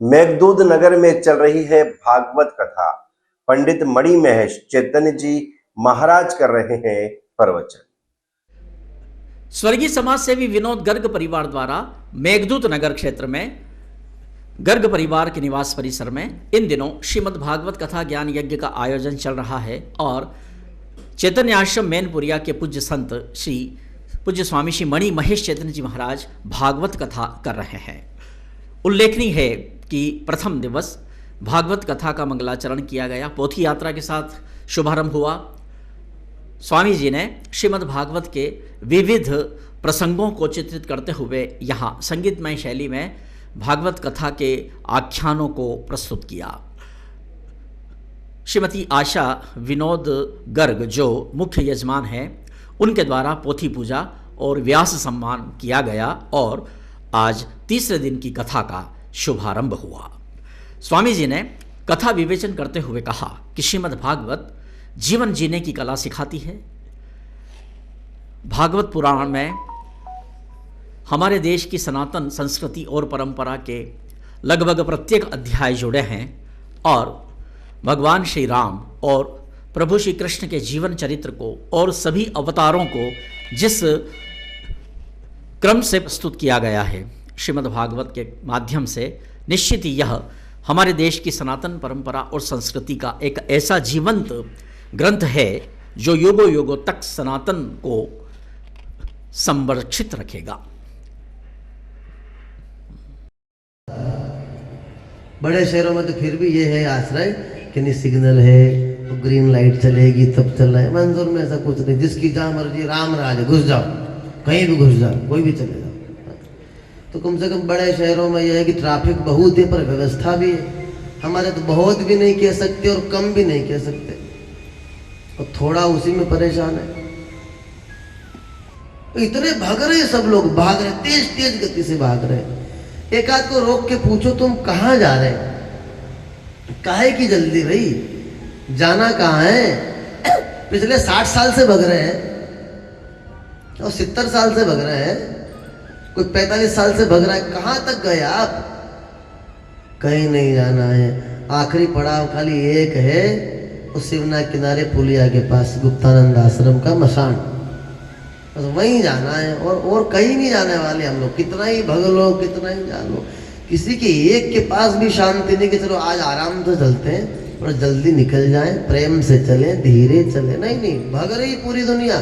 मेघदूत नगर में चल रही है भागवत कथा। पंडित मणि महेश चैतन्य जी महाराज कर रहे हैं प्रवचन। स्वर्गीय समाज सेवी विनोद गर्ग परिवार द्वारा मेघदूत नगर क्षेत्र में गर्ग परिवार के निवास परिसर में इन दिनों श्रीमद् भागवत कथा ज्ञान यज्ञ का आयोजन चल रहा है और चैतन्य आश्रम मैनपुरिया के पूज्य संत श्री पूज्य स्वामी श्री मणि महेश चैतन्य जी महाराज भागवत कथा कर रहे हैं। उल्लेखनीय है कि प्रथम दिवस भागवत कथा का मंगलाचरण किया गया, पोथी यात्रा के साथ शुभारंभ हुआ। स्वामी जी ने श्रीमद् भागवत के विविध प्रसंगों को चित्रित करते हुए यहाँ संगीतमय शैली में भागवत कथा के आख्यानों को प्रस्तुत किया। श्रीमती आशा विनोद गर्ग जो मुख्य यजमान हैं, उनके द्वारा पोथी पूजा और व्यास सम्मान किया गया और आज तीसरे दिन की कथा का शुभारंभ हुआ। स्वामी जी ने कथा विवेचन करते हुए कहा कि श्रीमद् भागवत जीवन जीने की कला सिखाती है। भागवत पुराण में हमारे देश की सनातन संस्कृति और परंपरा के लगभग प्रत्येक अध्याय जुड़े हैं और भगवान श्री राम और प्रभु श्री कृष्ण के जीवन चरित्र को और सभी अवतारों को जिस क्रम से प्रस्तुत किया गया है श्रीमद् भागवत के माध्यम से, निश्चित ही यह हमारे देश की सनातन परंपरा और संस्कृति का एक ऐसा जीवंत ग्रंथ है जो युगों युगों तक सनातन को संरक्षित रखेगा। बड़े शहरों में तो फिर भी ये है आश्रय कि नहीं, सिग्नल है तो ग्रीन लाइट चलेगी तब चल रहा है। मंजूर में ऐसा कुछ नहीं, जिसकी जहाँ मर्जी राम राज घुस जाओ, कहीं भी घुस जाओ, कोई भी चले जाओ। तो कम से कम बड़े शहरों में यह है कि ट्रैफिक बहुत है पर व्यवस्था भी है। हमारे तो बहुत भी नहीं कह सकते और कम भी नहीं कह सकते और थोड़ा उसी में परेशान है। तो इतने भाग रहे, सब लोग भाग रहे, तेज तेज गति से भाग रहे। एक आध को रोक के पूछो तुम कहाँ जा रहे हैं, काहे की जल्दी भाई, जाना कहाँ है। पिछले 60 साल से भग रहे हैं और 70 साल से भग रहे हैं, कोई 45 साल से भग रहा है, कहाँ तक गए आप। कहीं नहीं जाना है, आखिरी पड़ाव खाली एक है, उस शिवना किनारे पुलिया के पास गुप्तानंद आश्रम का मसान, बस वहीं जाना है और कहीं नहीं जाने वाले हम लोग। कितना ही भग लो, कितना ही जान लो, किसी के एक के पास भी शांति नहीं कि चलो आज आराम से चलते हैं और जल्दी निकल जाएं, प्रेम से चलें, धीरे चले। नहीं, भग रही पूरी दुनिया।